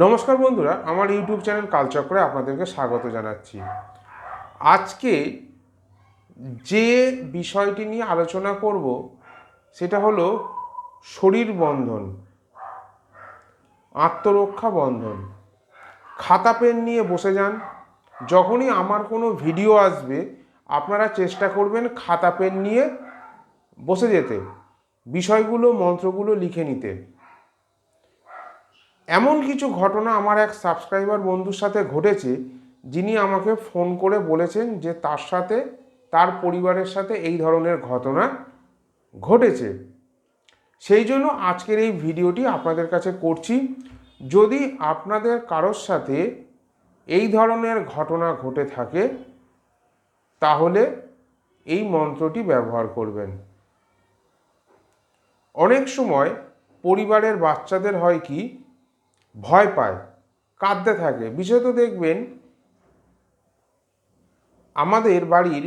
নমস্কার বন্ধুরা, আমার ইউটিউব চ্যানেল কালচক্রে আপনাদেরকে স্বাগত জানাচ্ছি। আজকে যে বিষয়টি নিয়ে আলোচনা করব সেটা হলো শরীর বন্ধন, আত্মরক্ষা বন্ধন। খাতা পেন নিয়ে বসে যান। যখনই আমার কোনো ভিডিও আসবে আপনারা চেষ্টা করবেন খাতা পেন নিয়ে বসে যেতে, বিষয়গুলো মন্ত্রগুলো লিখে নিতে। এমন কিছু ঘটনা আমার এক সাবস্ক্রাইবার বন্ধুর সাথে ঘটেছে, যিনি আমাকে ফোন করে বলেছেন যে তার সাথে, তার পরিবারের সাথে এই ধরনের ঘটনা ঘটেছে। সেই জন্য আজকের এই ভিডিওটি আপনাদের কাছে করছি। যদি আপনাদের কারোর সাথে এই ধরনের ঘটনা ঘটে থাকে তাহলে এই মন্ত্রটি ব্যবহার করবেন। অনেক সময় পরিবারের বাচ্চাদের হয় কি, ভয় পায়, কাঁদতে থাকে। বিশেষত দেখবেন আমাদের বাড়ির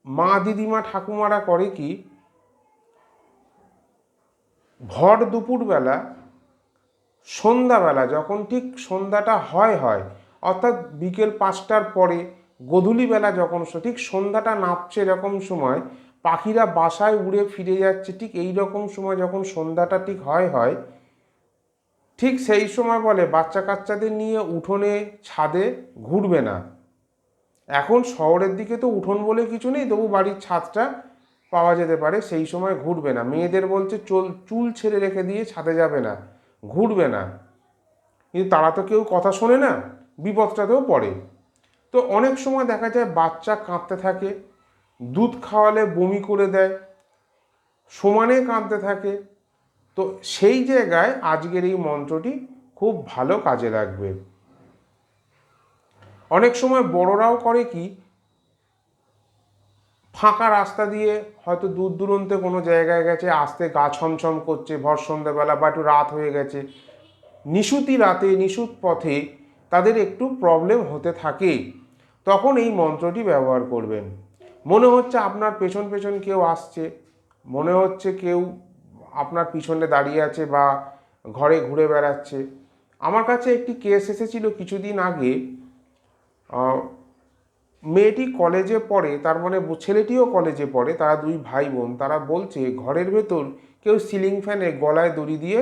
মা, দিদিমা, ঠাকুমারা করে কি, ভর দুপুরবেলা, সন্ধ্যাবেলা, যখন ঠিক সন্ধ্যাটা হয় অর্থাৎ বিকেল 5টার পরে, গোধূলিবেলা যখন ঠিক সন্ধ্যাটা নামছে এরকম সময়, পাখিরা বাসায় উড়ে ফিরে যাচ্ছে, ঠিক এই রকম সময় যখন সন্ধ্যাটা ঠিক হয় ঠিক সেই সময় বলে বাচ্চা কাচ্চাদের নিয়ে উঠোনে, ছাদে ঘুরবে না। এখন শহরের দিকে তো উঠোন বলে কিছু নেই, তবু বাড়ির ছাদটা পাওয়া যেতে পারে, সেই সময় ঘুরবে না। মেয়েদের বলছে চুল ছেড়ে রেখে দিয়ে ছাদে যাবে না, ঘুরবে না। কিন্তু তারা তো কেউ কথা শোনে না, বিপদটাতেও পড়ে। তো অনেক সময় দেখা যায় বাচ্চা কাঁদতে থাকে, দুধ খাওয়ালে বমি করে দেয়, সমানে কাঁদতে থাকে। তো সেই জায়গায় আজকের এই মন্ত্রটি খুব ভালো কাজে লাগবে। অনেক সময় বড়রাও করে কি, ফাঁকা রাস্তা দিয়ে হয়তো দূর দূরান্তে কোনো জায়গায় গেছে, আসতে গা ছমছম করছে, ভর সন্ধ্যাবেলা বা একটু রাত হয়ে গেছে, নিশুতি রাতে, নিশুত পথে তাদের একটু প্রবলেম হতে থাকে, তখন এই মন্ত্রটি ব্যবহার করবেন। মনে হচ্ছে আপনার পেছন পেছন কেউ আসছে, মনে হচ্ছে কেউ আপনার পিছনে দাঁড়িয়ে আছে বা ঘরে ঘুরে বেড়াচ্ছে। আমার কাছে একটি কেস এসেছিল কিছুদিন আগে। মেয়েটি কলেজে পড়ে, তার মানে ছেলেটিও কলেজে পড়ে, তারা দুই ভাই বোন। তারা বলছে ঘরের ভেতর কেউ সিলিং ফ্যানে গলায় দড়ি দিয়ে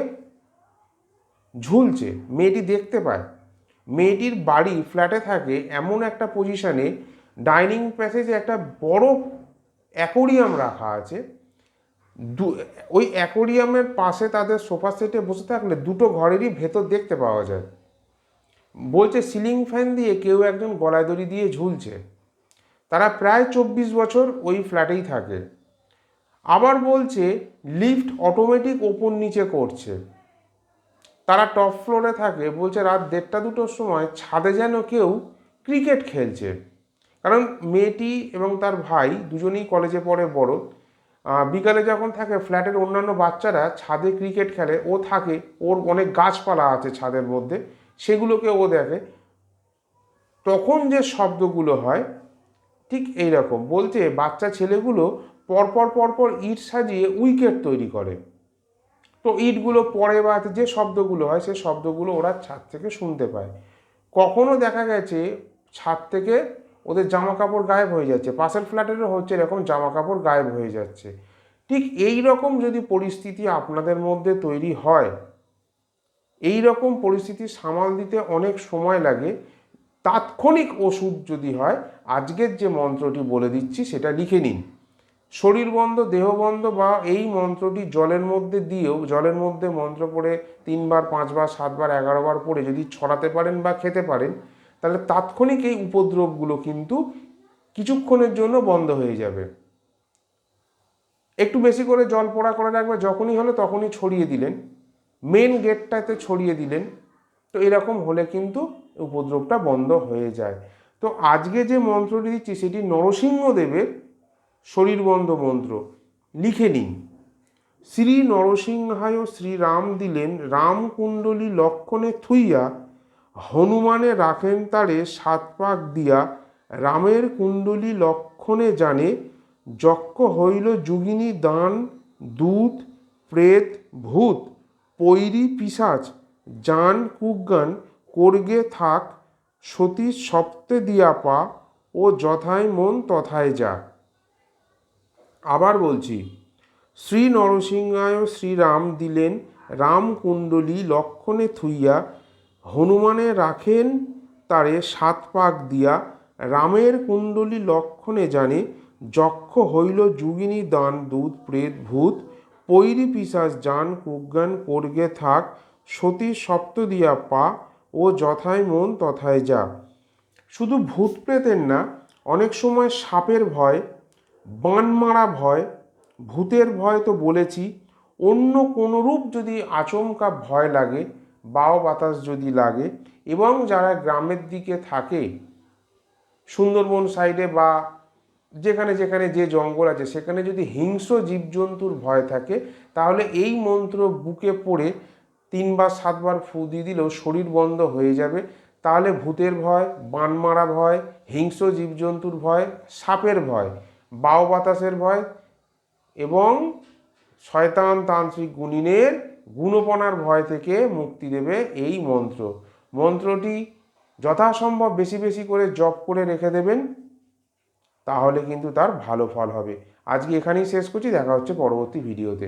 ঝুলছে। মেয়েটি দেখতে পায়। মেয়েটির বাড়ি ফ্ল্যাটে থাকে এমন একটা পজিশানে, ডাইনিং প্যাসেজে একটা বড় অ্যাকোরিয়াম রাখা আছে। ওই অ্যাকোরিয়ামের পাশে তাদের সোফা সেটে বসে থাকলে দুটো ঘরেরই ভেতর দেখতে পাওয়া যায়। বলছে সিলিং ফ্যান দিয়ে কেউ একজন গলায় দড়ি দিয়ে ঝুলছে। তারা প্রায় 24 বছর ওই ফ্ল্যাটেই থাকে। আবার বলছে লিফট অটোমেটিক ওপর নিচে করছে। তারা টপ ফ্লোরে থাকে। বলছে রাত 1:30-2টোর সময় ছাদে যেন কেউ ক্রিকেট খেলছে। কারণ মেয়েটি এবং তার ভাই দুজনেই কলেজে পড়ে বড়। বিকালে যখন থাকে ফ্ল্যাটের অন্যান্য বাচ্চারা ছাদে ক্রিকেট খেলে, ও থাকে, ওর অনেক গাছপালা আছে ছাদের মধ্যে, সেগুলোকে ও দেখে। তখন যে শব্দগুলো হয় ঠিক এই রকম। বলছে বাচ্চা ছেলেগুলো পরপর পরপর ইট সাজিয়ে উইকেট তৈরি করে। তো ইটগুলো পড়ে বা যে শব্দগুলো হয় সে শব্দগুলো ওরা ছাদ থেকে শুনতে পায়। কখনো দেখা গেছে ছাদ থেকে ওদের জামা কাপড় গায়েব হয়ে যাচ্ছে। পাশের ফ্ল্যাটেরও হচ্ছে এরকম, জামা কাপড় গায়েব হয়ে যাচ্ছে। ঠিক এই রকম যদি পরিস্থিতি আপনাদের মধ্যে তৈরি হয়, এই রকম পরিস্থিতি সামাল দিতে অনেক সময় লাগে। তাৎক্ষণিক ওষুধ যদি হয়, আজকের যে মন্ত্রটি বলে দিচ্ছি সেটা লিখে নিন। শরীর বন্ধ, দেহ বন্ধ, বা এই মন্ত্রটি জলের মধ্যে দিয়েও, জলের মধ্যে মন্ত্র পড়ে 3 বার, 5 বার, 7 বার, 11 বার পড়ে যদি ছড়াতে পারেন বা খেতে পারেন, তাহলে তাৎক্ষণিক এই উপদ্রবগুলো কিন্তু কিছুক্ষণের জন্য বন্ধ হয়ে যাবে। একটু বেশি করে জল পোড়া করে রাখবে, যখনই হলো তখনই ছড়িয়ে দিলেন, মেন গেটটাতে ছড়িয়ে দিলেন। তো এরকম হলে কিন্তু উপদ্রবটা বন্ধ হয়ে যায়। তো আজকে যে মন্ত্রটি দিচ্ছি সেটি নরসিংহদেবের শরীর বন্ধ মন্ত্র। লিখে নিন। শ্রী নরসিংহায় শ্রীরাম দিলেন, রাম কুণ্ডলী লক্ষণে থুইয়া, হনুমানে রাখেন তারে 7 পাক দিয়া, রামের কুণ্ডলী লক্ষণে জানে, যক্ষ হইল যোগিনী দান, দূত প্রেত ভূত পৈরী পিশাচ জান কুজ্ঞান করগে থাক, সতীশ সপ্তে দিয়া পা, ও যথায় মন তথায় যা। আবার বলছি, শ্রী নরসিংহায় শ্রীরাম দিলেন রামকুণ্ডলী লক্ষণে থুইয়া, হনুমানে রাখেন তারে সাত পাক দিয়া, রামের কুণ্ডলী লক্ষণে জানে, যক্ষ হইল যুগিনী দান দূত প্রেত ভূত, পৈরি পিশাচ জান কুজ্ঞান করগে থাক, সতী সপ্ত দিয়া পা, ও যথায় মন তথায় যা। শুধু ভূত প্রেতের না, অনেক সময় সাপের ভয়, বান মারা ভয়, ভূতের ভয় তো বলেছি, অন্য কোনরূপ যদি আচমকা ভয় লাগে, বাও বাতাস যদি লাগে, এবং যারা গ্রামের দিকে থাকে, সুন্দরবন সাইডে বা যেখানে যেখানে যে জঙ্গল আছে সেখানে যদি হিংস্র জীবজন্তুর ভয় থাকে, তাহলে এই মন্ত্র বুকে পড়ে 3 বার 7 বার ফু দিয়ে দিলেও শরীর বন্ধ হয়ে যাবে। তাহলে ভূতের ভয়, বান মারা ভয়, হিংস্র জীবজন্তুর ভয়, সাপের ভয়, বাও বাতাসের ভয় এবং শয়তান তান্ত্রিক গুণিনের গুণপনার ভয় থেকে মুক্তি দেবে এই মন্ত্র। মন্ত্রটি যথাসম্ভব বেশি বেশি করে জপ করে রেখে দেবেন, তাহলে কিন্তু তার ভালো ফল হবে। আজকে এখানেই শেষ করছি, দেখা হচ্ছে পরবর্তী ভিডিওতে।